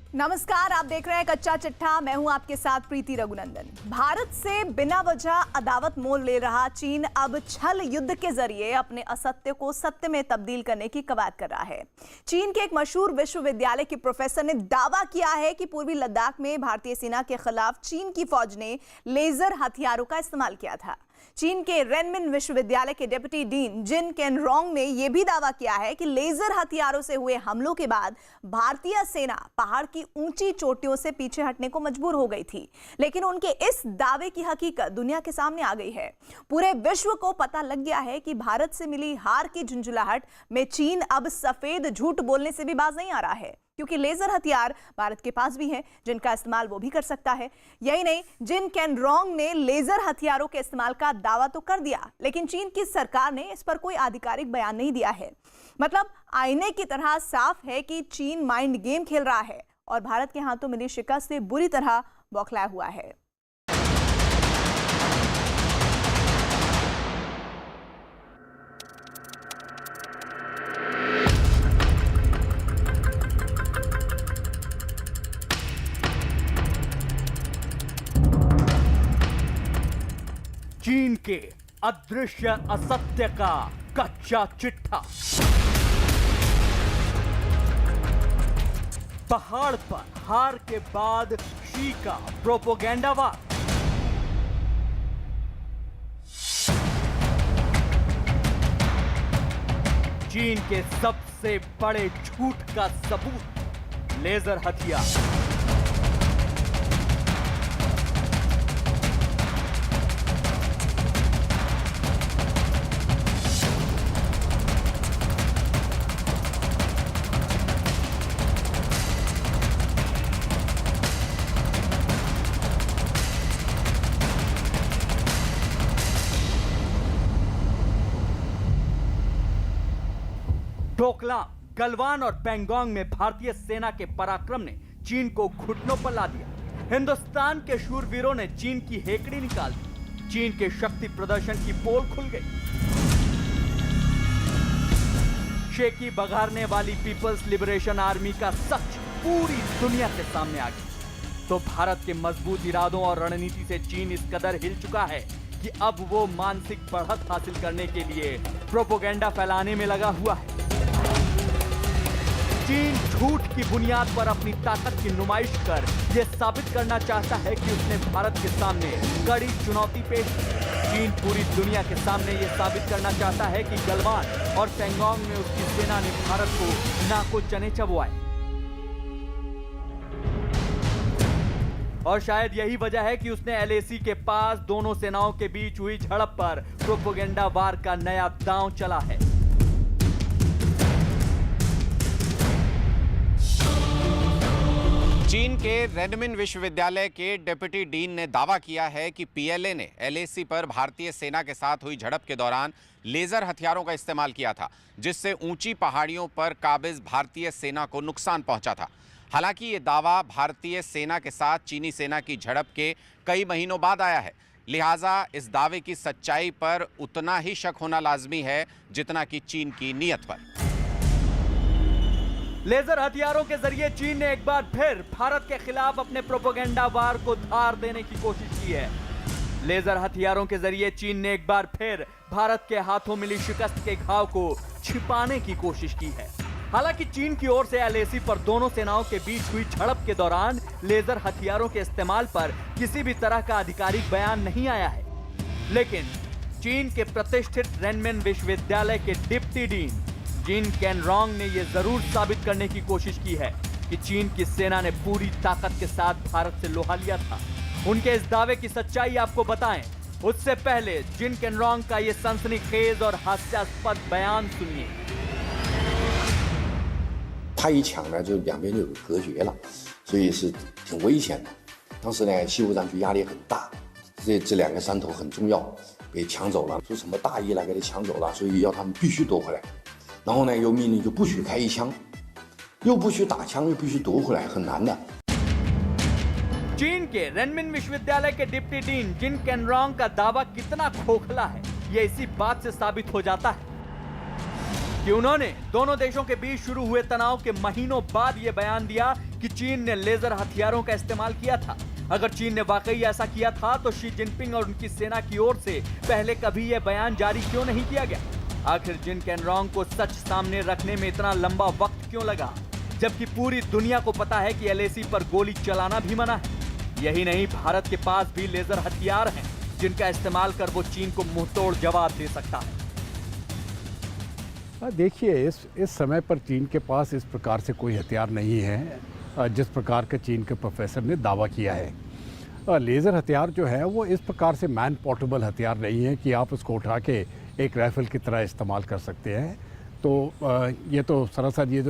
नमस्कार, आप देख रहे हैं कच्चा चिट्ठा। मैं हूं आपके साथ प्रीति रघुनंदन। भारत से बिना वजह अदावत मोल ले रहा चीन अब छल युद्ध के जरिए अपने असत्य को सत्य में तब्दील करने की कवायद कर रहा है। चीन के एक मशहूर विश्वविद्यालय के प्रोफेसर ने दावा किया है कि पूर्वी लद्दाख में भारतीय सेना के खिलाफ चीन की फौज ने लेजर हथियारों का इस्तेमाल किया था। चीन के रेनमिन विश्वविद्यालय के डिप्टी डीन जिन केनरोंग ने यह भी दावा किया है कि लेजर हथियारों से हुए हमलों के बाद भारतीय सेना पहाड़ की ऊंची चोटियों से पीछे हटने को मजबूर हो गई थी। लेकिन उनके इस दावे की हकीकत दुनिया के सामने आ गई है। पूरे विश्व को पता लग गया है कि भारत से मिली हार की झुंझुलाहट में चीन अब सफेद झूठ बोलने से भी बाज नहीं आ रहा है, क्योंकि लेजर हथियार भारत के पास भी हैं जिनका इस्तेमाल वो भी कर सकता है। यही नहीं, जिन केनरोंग ने लेजर हथियारों के इस्तेमाल का दावा तो कर दिया, लेकिन चीन की सरकार ने इस पर कोई आधिकारिक बयान नहीं दिया है। मतलब आईने की तरह साफ है कि चीन माइंड गेम खेल रहा है और भारत के हाथों मिली शिकस्त से बुरी तरह बौखलाया हुआ है। चीन के अदृश्य असत्य का कच्चा चिट्ठा। पहाड़ पर हार के बाद शी का प्रोपोगेंडा वार। चीन के सबसे बड़े झूठ का सबूत लेजर हथियार। डोकलाम, गलवान और पैंगोंग में भारतीय सेना के पराक्रम ने चीन को घुटनों पर ला दिया। हिंदुस्तान के शूरवीरों ने चीन की हेकड़ी निकाल दी। चीन के शक्ति प्रदर्शन की पोल खुल गई। शेखी बघारने वाली पीपल्स लिबरेशन आर्मी का सच पूरी दुनिया के सामने आ गया। तो भारत के मजबूत इरादों और रणनीति से चीन इस कदर हिल चुका है कि अब वो मानसिक बढ़त हासिल करने के लिए प्रोपोगेंडा फैलाने में लगा हुआ है। चीन झूठ की बुनियाद पर अपनी ताकत की नुमाइश कर यह साबित करना चाहता है कि उसने भारत के सामने कड़ी चुनौती पेश की। चीन पूरी दुनिया के सामने यह साबित करना चाहता है कि गलवान और पैंगोंग में उसकी सेना ने भारत को नाको चने चबवाए। और शायद यही वजह है कि उसने एलएसी के पास दोनों सेनाओं के बीच हुई झड़प पर प्रोपोगेंडा वार का नया दांव चला है। चीन के रेनमिन विश्वविद्यालय के डिप्टी डीन ने दावा किया है कि पीएलए ने एलएसी पर भारतीय सेना के साथ हुई झड़प के दौरान लेजर हथियारों का इस्तेमाल किया था, जिससे ऊंची पहाड़ियों पर काबिज भारतीय सेना को नुकसान पहुंचा था। हालांकि ये दावा भारतीय सेना के साथ चीनी सेना की झड़प के कई महीनों बाद आया है, लिहाजा इस दावे की सच्चाई पर उतना ही शक होना लाजमी है जितना कि चीन की नीयत पर। लेजर हथियारों के जरिए चीन ने एक बार फिर भारत के खिलाफ अपने प्रोपोगेंडा वार को धार देने की कोशिश की है। लेजर हथियारों के जरिए चीन ने एक बार फिर भारत के हाथों मिली शिकस्त के घाव को छिपाने की कोशिश की है। हालांकि चीन की ओर से एलएसी पर दोनों सेनाओं के बीच हुई झड़प के दौरान लेजर हथियारों के इस्तेमाल पर किसी भी तरह का आधिकारिक बयान नहीं आया है। लेकिन चीन के प्रतिष्ठित रेनमिन विश्वविद्यालय के डिप्टी डीन जिन केनरोंग ने यह जरूर साबित करने की कोशिश की है कि चीन की सेना ने पूरी ताकत के साथ भारत से लोहा लिया था। उनके इस दावे की सच्चाई आपको बताएं, उससे पहले जिन केनरोंग का यह सनसनीखेज और हास्यास्पद बयान सुनिए। 他一抢呢，就两边就有隔绝了，所以是挺危险的。当时呢，西部战区压力很大，这两个山头很重要，被抢走了，说什么大意了，给他抢走了，所以要他们必须夺回来。然后呢，又命令就不许开一枪，又不许打枪，又必须夺回来，很难的。 चीन के रेनमिन विश्वविद्यालय के डिप्टी डीन जिन केनरोंग का दावा कितना खोखला है, यह इसी बात से साबित हो जाता है कि उन्होंने दोनों देशों के बीच शुरू हुए तनाव के महीनों बाद यह बयान दिया कि चीन ने लेजर हथियारों का इस्तेमाल किया था। अगर चीन ने वाकई ऐसा किया था तो शी जिनपिंग और उनकी सेना की ओर से पहले कभी यह बयान जारी क्यों नहीं किया गया? आखिर जिन केनरॉन्ग को सच सामने रखने में इतना लंबा वक्त क्यों लगा, जबकि पूरी दुनिया को पता है कि एलएसी पर गोली चलाना भी मना है। यही नहीं, भारत के पास भी लेजर हथियार हैं जिनका इस्तेमाल कर वो चीन को मुंहतोड़ जवाब दे सकता है। देखिए, इस समय पर चीन के पास इस प्रकार से कोई हथियार नहीं है जिस प्रकार का चीन के प्रोफेसर ने दावा किया है। लेज़र हथियार जो है वो इस प्रकार से मैन पोर्टेबल हथियार नहीं है कि आप उसको उठा के एक राइफल की तरह इस्तेमाल कर सकते हैं। तो ये तो सरासर ये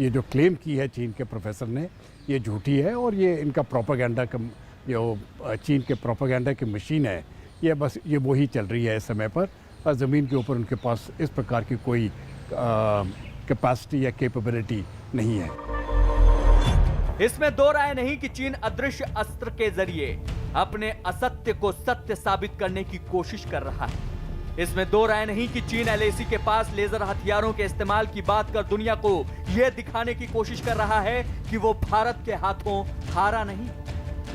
जो क्लेम की है चीन के प्रोफेसर ने, ये झूठी है और ये इनका प्रोपेगेंडा का जो चीन के प्रोपेगेंडा की मशीन है, ये बस ये वही चल रही है इस समय पर। ज़मीन के ऊपर उनके पास इस प्रकार की कोई कैपेसिटी या कैपेबिलिटी नहीं है। इसमें दो राय नहीं कि चीन अदृश्य अस्त्र के जरिए अपने असत्य को सत्य साबित करने की कोशिश कर रहा है। इसमें दो राय नहीं कि चीन एलएसी के पास लेजर हथियारों के इस्तेमाल की बात कर दुनिया को यह दिखाने की कोशिश कर रहा है कि वो भारत के हाथों हारा नहीं,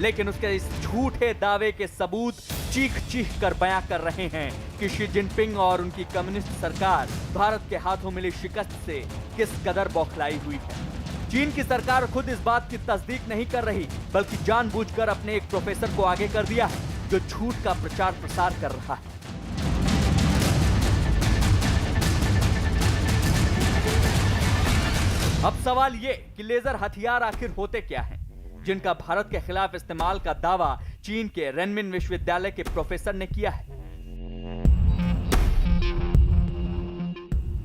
लेकिन उसके इस झूठे दावे के सबूत चीख चीख कर बयां कर रहे हैं कि शी जिनपिंग और उनकी कम्युनिस्ट सरकार भारत के हाथों मिली शिकस्त से किस कदर बौखलाई हुई है। चीन की सरकार खुद इस बात की तस्दीक नहीं कर रही, बल्कि जानबूझकर अपने एक प्रोफेसर को आगे कर दिया है जो झूठ का प्रचार प्रसार कर रहा है। अब सवाल ये कि लेजर हथियार आखिर होते क्या हैं, जिनका भारत के खिलाफ इस्तेमाल का दावा चीन के रेनमिन विश्वविद्यालय के प्रोफेसर ने किया है।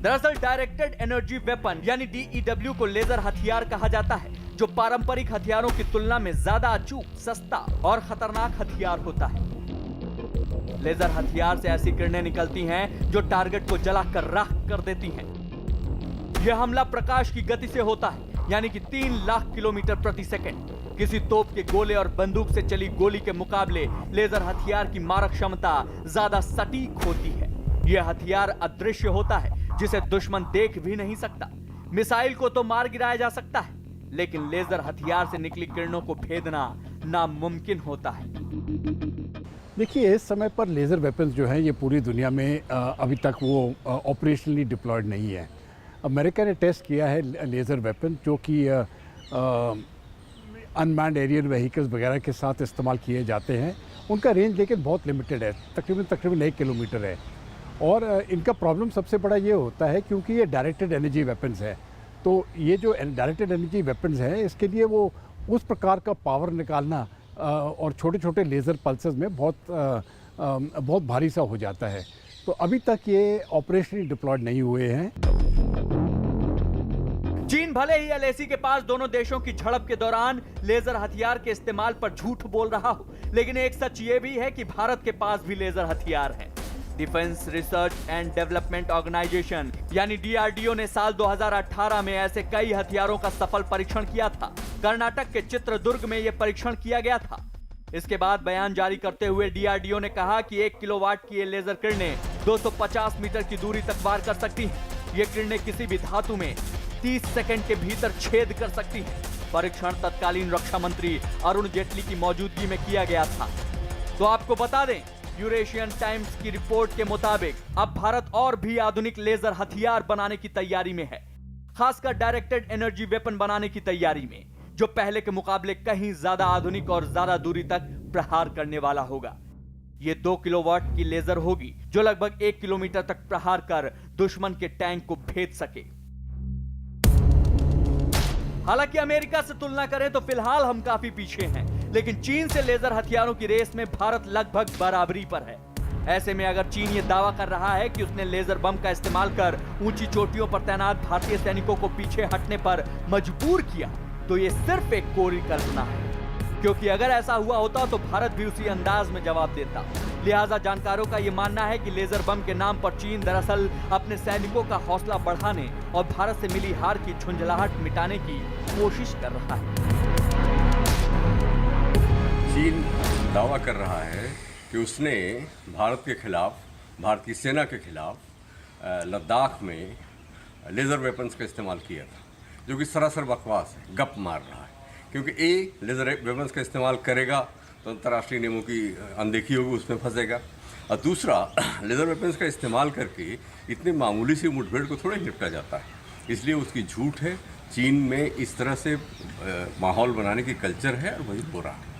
दरअसल डायरेक्टेड एनर्जी वेपन यानी डीईडब्ल्यू को लेजर हथियार कहा जाता है, जो पारंपरिक हथियारों की तुलना में ज्यादा अचूक, सस्ता और खतरनाक हथियार होता है। लेजर हथियार से ऐसी किरणें निकलती हैं जो टारगेट को जलाकर राख कर देती हैं। यह हमला प्रकाश की गति से होता है, यानी कि 3 लाख किलोमीटर प्रति सेकंड। किसी तोप के गोले और बंदूक से चली गोली के मुकाबले लेजर हथियार की मारक क्षमता ज्यादा सटीक होती है। यह हथियार अदृश्य होता है, जिसे दुश्मन देख भी नहीं सकता। मिसाइल को तो मार गिराया जा सकता है, लेकिन लेजर हथियार से निकली किरणों को भेदना नामुमकिन होता है। देखिए, इस समय पर लेज़र वेपन्स जो हैं ये पूरी दुनिया में अभी तक वो ऑपरेशनली डिप्लॉयड नहीं है। अमेरिका ने टेस्ट किया है लेज़र वेपन, जो कि अनमैन्ड एरियल व्हीकल्स वगैरह के साथ इस्तेमाल किए जाते हैं। उनका रेंज लेकिन बहुत लिमिटेड है, तकरीबन 1 किलोमीटर है। और इनका प्रॉब्लम सबसे बड़ा ये होता है क्योंकि ये डायरेक्टेड एनर्जी वेपन्स है। तो ये जो डायरेक्टेड एनर्जी वेपन्स है, इसके लिए वो उस प्रकार का पावर निकालना और छोटे छोटे लेज़र पल्सेस में बहुत भारी सा हो जाता है। तो अभी तक ये ऑपरेशनली डिप्लॉयड नहीं हुए हैं। चीन भले ही एलएसी के पास दोनों देशों की झड़प के दौरान लेजर हथियार के इस्तेमाल पर झूठ बोल रहा हो, लेकिन एक सच ये भी है कि भारत के पास भी लेजर हथियार हैं। Defence research and development organisation यानी डीआरडीओ ने साल 2018 में ऐसे कई हथियारों का सफल परीक्षण किया था। कर्नाटक के चित्रदुर्ग में यह परीक्षण किया गया था। इसके बाद बयान जारी करते हुए डीआरडीओ ने कहा कि 1 किलोवाट की ये लेजर किरणें 250 मीटर की दूरी तक वार कर सकती हैं। ये किरणें किसी भी धातु में 30 सेकंड के भीतर छेद कर सकती हैं। परीक्षण तत्कालीन रक्षा मंत्री अरुण जेटली की मौजूदगी में किया गया था। तो आपको बता दें, यूरेशियन टाइम्स की रिपोर्ट के मुताबिक अब भारत और भी आधुनिक लेजर हथियार बनाने की तैयारी में है, खासकर डायरेक्टेड एनर्जी वेपन बनाने की तैयारी में, जो पहले के मुकाबले कहीं ज्यादा आधुनिक और ज्यादा दूरी तक प्रहार करने वाला होगा। ये 2 किलोवाट की लेजर होगी जो लगभग 1 किलोमीटर तक प्रहार कर दुश्मन के टैंक को भेद सके। हालांकि अमेरिका से तुलना करें तो फिलहाल हम काफी पीछे हैं, लेकिन चीन से लेजर हथियारों की रेस में भारत लगभग बराबरी पर है। ऐसे में अगर चीन ये दावा कर रहा है कि उसने लेजर बम का इस्तेमाल कर ऊंची चोटियों पर तैनात भारतीय सैनिकों को पीछे हटने पर मजबूर किया, तो ये सिर्फ एक कोरी कल्पना है, क्योंकि अगर ऐसा हुआ होता तो भारत भी उसी अंदाज में जवाब देता। लिहाजा जानकारों का ये मानना है कि लेजर बम के नाम पर चीन दरअसल अपने सैनिकों का हौसला बढ़ाने और भारत से मिली हार की झुंझलाहट मिटाने की कोशिश कर रहा है। चीन दावा कर रहा है कि उसने भारत के खिलाफ, भारतीय सेना के खिलाफ लद्दाख में लेज़र वेपन्स का इस्तेमाल किया था, जो कि सरासर बकवास है, गप मार रहा है। क्योंकि लेज़र वेपन्स का इस्तेमाल करेगा तो अंतर्राष्ट्रीय नियमों की अनदेखी होगी, उसमें फंसेगा। और दूसरा, लेज़र वेपन्स का इस्तेमाल करके इतने मामूली सी मुठभेड़ को थोड़ा निपटा जाता है, इसलिए उसकी झूठ है। चीन में इस तरह से माहौल बनाने की कल्चर है और वही हो रहा है।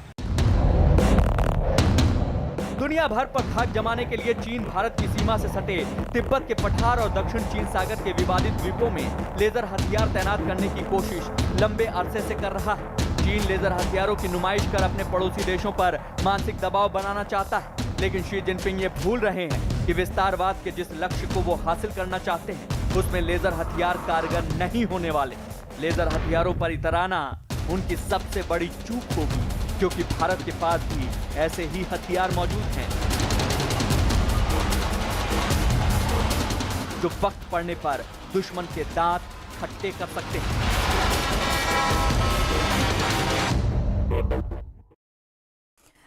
दुनिया भर पर धाक जमाने के लिए चीन भारत की सीमा से सटे तिब्बत के पठार और दक्षिण चीन सागर के विवादित द्वीपों में लेजर हथियार तैनात करने की कोशिश लंबे अरसे से कर रहा है। चीन लेजर हथियारों की नुमाइश कर अपने पड़ोसी देशों पर मानसिक दबाव बनाना चाहता है, लेकिन शी जिनपिंग ये भूल रहे हैं कि विस्तारवाद के जिस लक्ष्य को वो हासिल करना चाहते हैं उसमें लेजर हथियार कारगर नहीं होने वाले। लेजर हथियारों पर इतराना उनकी सबसे बड़ी चूक होगी, क्योंकि भारत के पास भी ऐसे ही हथियार मौजूद हैं जो वक्त पड़ने पर दुश्मन के दांत खट्टे कर सकते हैं।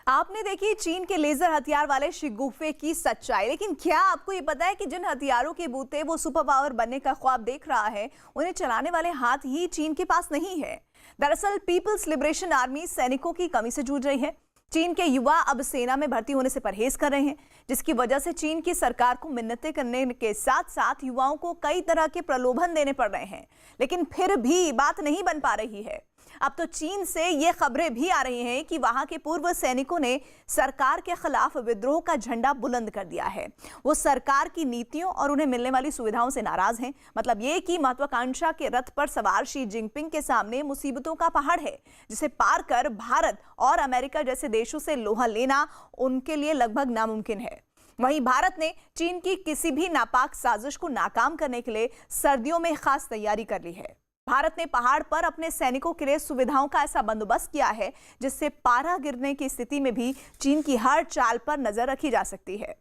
आपने देखी चीन के लेजर हथियार वाले शिगुफे की सच्चाई, लेकिन क्या आपको ये पता है कि जिन हथियारों के बूते वो सुपर पावर बनने का ख्वाब देख रहा है, उन्हें चलाने वाले हाथ ही चीन के पास नहीं है। दरअसल पीपल्स लिबरेशन आर्मी सैनिकों की कमी से जूझ रही है। चीन के युवा अब सेना में भर्ती होने से परहेज कर रहे हैं, जिसकी वजह से चीन की सरकार को मिन्नतें करने के साथ साथ युवाओं को कई तरह के प्रलोभन देने पड़ रहे हैं, लेकिन फिर भी बात नहीं बन पा रही है। अब तो चीन से ये खबरें भी आ रही हैं कि वहां के पूर्व सैनिकों ने सरकार के खिलाफ विद्रोह का झंडा बुलंद कर दिया है। वो सरकार की नीतियों और उन्हें मिलने वाली सुविधाओं से नाराज हैं। मतलब ये कि महत्वाकांक्षा के रथ पर सवार शी जिनपिंग के सामने मुसीबतों का पहाड़ है, जिसे पार कर भारत और अमेरिका जैसे देशों से लोहा लेना उनके लिए लगभग नामुमकिन है। वहीं भारत ने चीन की किसी भी नापाक साजिश को नाकाम करने के लिए सर्दियों में खास तैयारी कर ली है। भारत ने पहाड़ पर अपने सैनिकों के लिए सुविधाओं का ऐसा बंदोबस्त किया है जिससे पारा गिरने की स्थिति में भी चीन की हर चाल पर नजर रखी जा सकती है।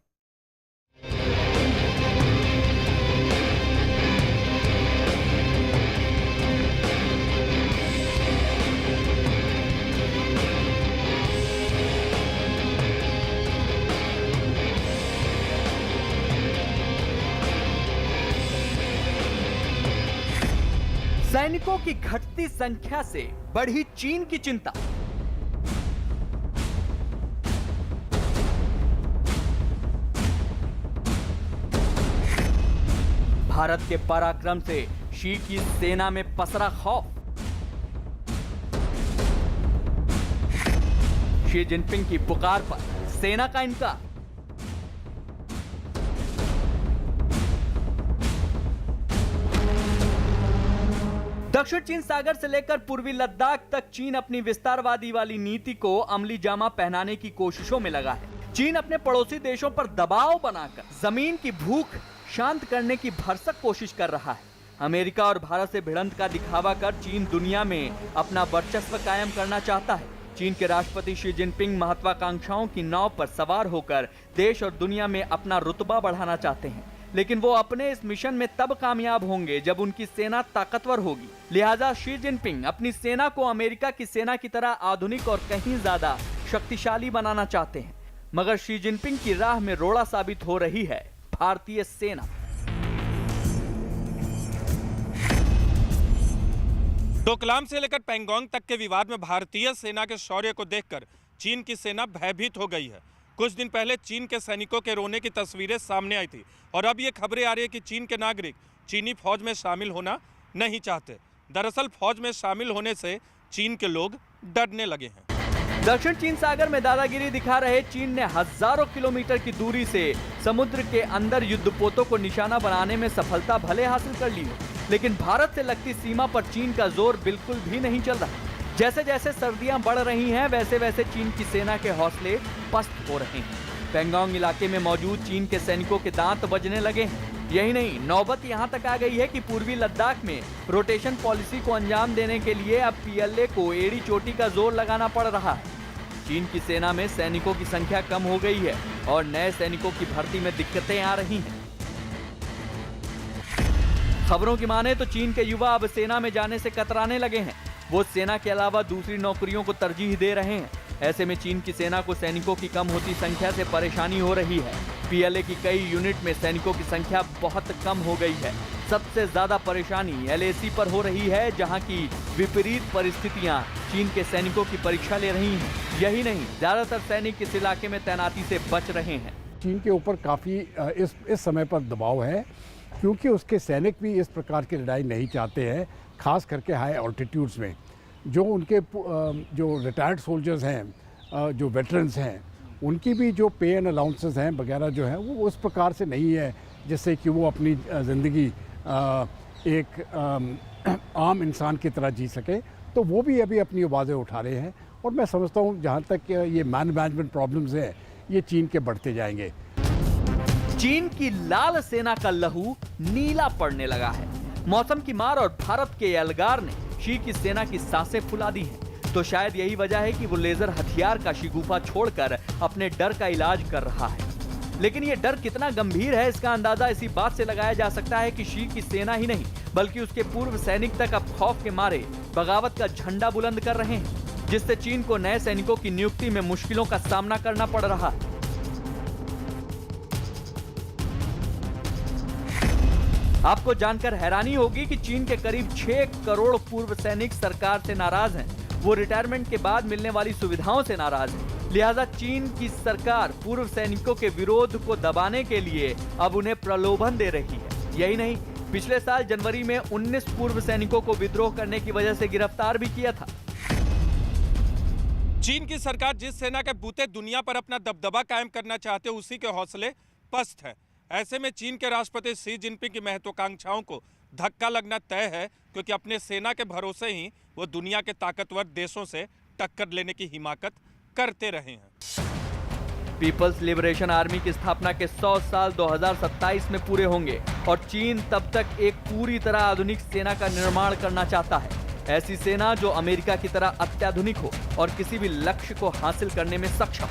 सैनिकों की घटती संख्या से बढ़ी चीन की चिंता। भारत के पराक्रम से शी की सेना में पसरा खौफ। शी जिनपिंग की पुकार पर सेना का इनकार। दक्षिण चीन सागर से लेकर पूर्वी लद्दाख तक चीन अपनी विस्तारवादी वाली नीति को अमली जामा पहनाने की कोशिशों में लगा है। चीन अपने पड़ोसी देशों पर दबाव बनाकर जमीन की भूख शांत करने की भरसक कोशिश कर रहा है। अमेरिका और भारत से भिड़ंत का दिखावा कर चीन दुनिया में अपना वर्चस्व कायम करना चाहता है। चीन के राष्ट्रपति शी जिनपिंग महत्वाकांक्षाओं की नाव पर सवार होकर देश और दुनिया में अपना रुतबा बढ़ाना चाहते हैं, लेकिन वो अपने इस मिशन में तब कामयाब होंगे जब उनकी सेना ताकतवर होगी। लिहाजा शी जिनपिंग अपनी सेना को अमेरिका की सेना की तरह आधुनिक और कहीं ज्यादा शक्तिशाली बनाना चाहते हैं, मगर शी जिनपिंग की राह में रोड़ा साबित हो रही है भारतीय सेना। डोकलाम से लेकर पैंगोंग तक के विवाद में भारतीय सेना के शौर्य को देखकर चीन की सेना भयभीत हो गई है। कुछ दिन पहले चीन के सैनिकों के रोने की तस्वीरें सामने आई थी और अब ये खबरें आ रही है कि चीन के नागरिक चीनी फौज में शामिल होना नहीं चाहते। दरअसल फौज में शामिल होने से चीन के लोग डरने लगे हैं। दक्षिण चीन सागर में दादागिरी दिखा रहे चीन ने हजारों किलोमीटर की दूरी से समुद्र के अंदर युद्धपोतों को निशाना बनाने में सफलता भले हासिल कर ली हो, लेकिन भारत से लगती सीमा पर चीन का जोर बिल्कुल भी नहीं चल रहा। जैसे जैसे सर्दियां बढ़ रही हैं, वैसे वैसे चीन की सेना के हौसले पस्त हो रहे हैं। पैंगोंग इलाके में मौजूद चीन के सैनिकों के दांत बजने लगे हैं। यही नहीं, नौबत यहां तक आ गई है कि पूर्वी लद्दाख में रोटेशन पॉलिसी को अंजाम देने के लिए अब पीएलए को एड़ी चोटी का जोर लगाना पड़ रहा है। चीन की सेना में सैनिकों की संख्या कम हो गई है और नए सैनिकों की भर्ती में दिक्कतें आ रही हैं। खबरों की माने तो चीन के युवा अब सेना में जाने से कतराने लगे हैं। वो सेना के अलावा दूसरी नौकरियों को तरजीह दे रहे हैं। ऐसे में चीन की सेना को सैनिकों की कम होती संख्या से परेशानी हो रही है। पीएलए की कई यूनिट में सैनिकों की संख्या बहुत कम हो गई है। सबसे ज्यादा परेशानी एलएसी पर हो रही है, जहां की विपरीत परिस्थितियां चीन के सैनिकों की परीक्षा ले रही हैं। यही नहीं, ज्यादातर सैनिक इस इलाके में तैनाती से बच रहे हैं। चीन के ऊपर काफ़ी इस समय पर दबाव है, क्योंकि उसके सैनिक भी इस प्रकार की लड़ाई नहीं चाहते हैं, खास करके हाई ऑल्टीट्यूड्स में। जो उनके जो रिटायर्ड सोल्जर्स हैं, जो वेटरन्स हैं, उनकी भी जो पे एंड अलाउंसेस हैं वगैरह जो है वो उस प्रकार से नहीं है जिससे कि वो अपनी ज़िंदगी एक आम इंसान की तरह जी सके। तो वो भी अभी अपनी आवाज़ें उठा रहे हैं, और मैं समझता हूँ जहाँ तक ये मैनेजमेंट प्रॉब्लम्स हैं, ये चीन के बढ़ते जाएंगे। चीन की लाल सेना का लहू नीला पड़ने लगा है। मौसम की मार और भारत के एल्गार ने शी की सेना की सांसें फुला दी हैं। तो शायद यही वजह है कि वो लेजर हथियार का शिगुफा छोड़कर अपने डर का इलाज कर रहा है। लेकिन ये डर कितना गंभीर है, इसका अंदाजा इसी बात से लगाया जा सकता है कि शी की सेना ही नहीं बल्कि उसके पूर्व सैनिक तक अब खौफ के मारे बगावत का झंडा बुलंद कर रहे हैं, जिससे चीन को नए सैनिकों की नियुक्ति में मुश्किलों का सामना करना पड़ रहा है। आपको जानकर हैरानी होगी कि चीन के करीब 6 करोड़ पूर्व सैनिक सरकार से नाराज हैं। वो रिटायरमेंट के बाद मिलने वाली सुविधाओं से नाराज हैं। लिहाजा चीन की सरकार पूर्व सैनिकों के विरोध को दबाने के लिए अब उन्हें प्रलोभन दे रही है। यही नहीं, पिछले साल जनवरी में 19 पूर्व सैनिकों को विद्रोह करने की वजह से गिरफ्तार भी किया था। चीन की सरकार जिस सेना के बूते दुनिया पर अपना दबदबा कायम करना चाहते हैं, उसी के हौसले पस्त है। ऐसे में चीन के राष्ट्रपति शी जिनपिंग की महत्वाकांक्षाओं को धक्का लगना तय है, क्योंकि अपने सेना के भरोसे ही वो दुनिया के ताकतवर देशों से टक्कर लेने की हिमाकत करते रहे हैं। पीपल्स लिबरेशन आर्मी की स्थापना के 100 साल 2027 में पूरे होंगे और चीन तब तक एक पूरी तरह आधुनिक सेना का निर्माण करना चाहता है। ऐसी सेना जो अमेरिका की तरह अत्याधुनिक हो और किसी भी लक्ष्य को हासिल करने में सक्षम।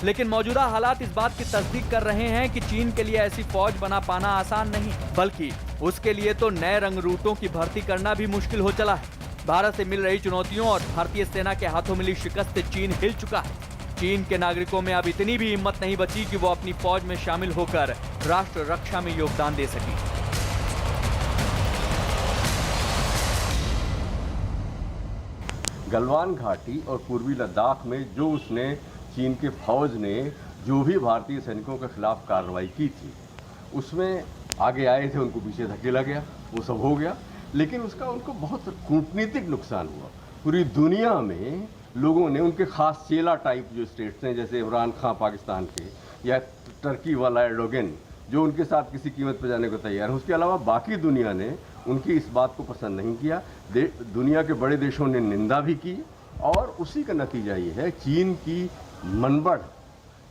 लेकिन मौजूदा हालात इस बात की तस्दीक कर रहे हैं कि चीन के लिए ऐसी फौज बना पाना आसान नहीं, बल्कि उसके लिए तो नए रंग रूटों की भर्ती करना भी मुश्किल हो चला है। भारत से मिल रही चुनौतियों और भारतीय सेना के हाथों मिली शिकस्त से चीन हिल चुका है। चीन के नागरिकों में अब इतनी भी हिम्मत नहीं बची कि वो अपनी फौज में शामिल होकर राष्ट्र रक्षा में योगदान दे सके। गलवान घाटी और पूर्वी लद्दाख में जो उसने चीन के फौज ने जो भी भारतीय सैनिकों के खिलाफ कार्रवाई की थी, उसमें आगे आए थे, उनको पीछे धकेला गया, वो सब हो गया। लेकिन उसका उनको बहुत कूटनीतिक नुकसान हुआ। पूरी दुनिया में लोगों ने उनके खास चेला टाइप जो स्टेट्स हैं, जैसे इमरान खान पाकिस्तान के, या टर्की वाला एर्डोगन जो उनके साथ किसी कीमत पर जाने को तैयार है, उसके अलावा बाकी दुनिया ने उनकी इस बात को पसंद नहीं किया। दुनिया के बड़े देशों ने निंदा भी की, और उसी का नतीजा ये है चीन की मनबढ़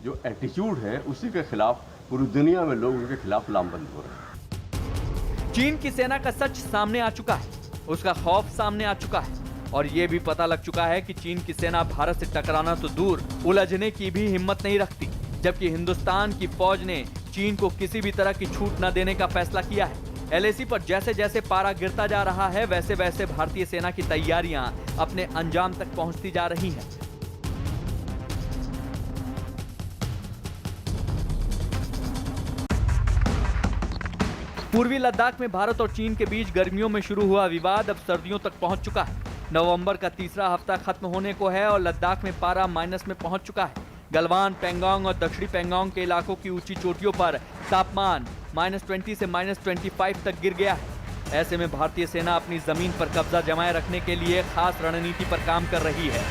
जो एटीट्यूड है, उसी के खिलाफ पूरी दुनिया में लोग उनके खिलाफ लामबंद हो रहे हैं। चीन की सेना का सच सामने आ चुका है, उसका खौफ सामने आ चुका है, और ये भी पता लग चुका है कि चीन की सेना भारत से टकराना तो दूर, उलझने की भी हिम्मत नहीं रखती। जबकि हिंदुस्तान की फौज ने चीन को किसी भी तरह की छूट न देने का फैसला किया है। एलएसी पर जैसे जैसे पारा गिरता जा रहा है, वैसे वैसे भारतीय सेना की तैयारियां अपने अंजाम तक पहुंचती जा रही हैं। पूर्वी लद्दाख में भारत और चीन के बीच गर्मियों में शुरू हुआ विवाद अब सर्दियों तक पहुंच चुका है। नवंबर का तीसरा हफ्ता खत्म होने को है और लद्दाख में पारा माइनस में पहुंच चुका है। गलवान, पेंगोंग और दक्षिणी पेंगोंग के इलाकों की ऊंची चोटियों पर तापमान -20 से -25 तक गिर गया है। ऐसे में भारतीय सेना अपनी जमीन पर कब्जा जमाए रखने के लिए खास रणनीति पर काम कर रही है।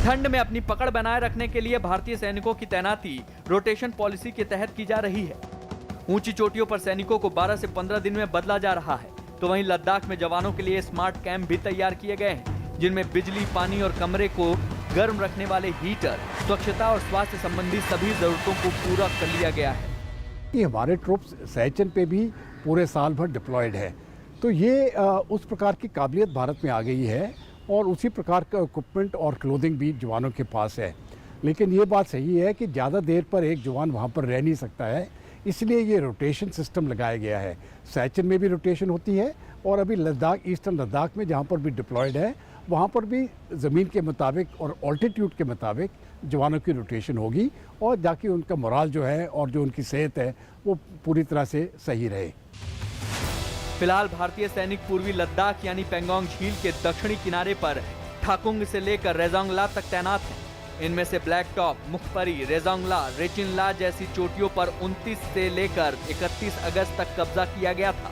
ठंड में अपनी पकड़ बनाए रखने के लिए भारतीय सैनिकों की तैनाती रोटेशन पॉलिसी के तहत की जा रही है। ऊंची चोटियों पर सैनिकों को 12 से 15 दिन में बदला जा रहा है। तो वहीं लद्दाख में जवानों के लिए स्मार्ट कैंप भी तैयार किए गए हैं, जिनमें बिजली, पानी और कमरे को गर्म रखने वाले हीटर, स्वच्छता और स्वास्थ्य संबंधी सभी जरूरतों को पूरा कर लिया गया है। ये हमारे ट्रूप्स सैचन पे भी पूरे साल भर डिप्लॉयड है, तो ये उस प्रकार की काबिलियत भारत में आ गई है, और उसी प्रकार का इक्विपमेंट और क्लोथिंग भी जवानों के पास है। लेकिन ये बात सही है कि ज़्यादा देर पर एक जवान वहाँ पर रह नहीं सकता है, इसलिए ये रोटेशन सिस्टम लगाया गया है। सैचन में भी रोटेशन होती है, और अभी लद्दाख, ईस्टर्न लद्दाख में जहाँ पर भी डिप्लॉयड है, वहाँ पर भी ज़मीन के मुताबिक और ऑल्टीट्यूड के मुताबिक जवानों की रोटेशन होगी और जाके उनका मोराल जो है और जो उनकी सेहत है वो पूरी तरह से सही रहे। फिलहाल भारतीय सैनिक पूर्वी लद्दाख यानी पेंगोंग झील के दक्षिणी किनारे पर ठाकुंग से लेकर रेजोंगला तक तैनात हैं। इनमें से ब्लैक टॉप, मुखपरी, रेजोंगला, रेचिनला जैसी चोटियों पर 29 से लेकर 31 अगस्त तक कब्जा किया गया था।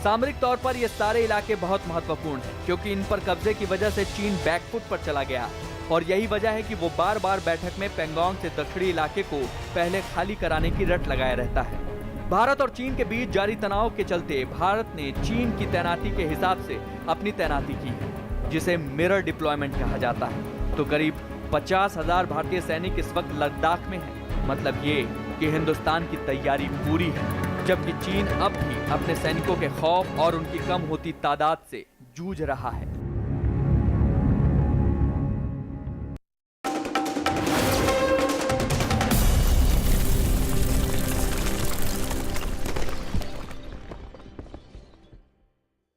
सामरिक तौर पर ये सारे इलाके बहुत महत्वपूर्ण हैं, क्योंकि इन पर कब्जे की वजह से चीन बैकफुट पर चला गया और यही वजह है कि वो बार बार बैठक में पेंगोंग से दक्षिणी इलाके को पहले खाली कराने की रट लगाया रहता है। भारत और चीन के बीच जारी तनाव के चलते भारत ने चीन की तैनाती के हिसाब से अपनी तैनाती की है, जिसे मिरर डिप्लॉयमेंट कहा जाता है। तो करीब 50,000 भारतीय सैनिक इस वक्त लद्दाख में हैं। मतलब ये कि हिंदुस्तान की तैयारी पूरी है, जबकि चीन अब भी अपने सैनिकों के खौफ और उनकी कम होती तादाद से जूझ रहा है।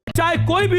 चाहे कोई भी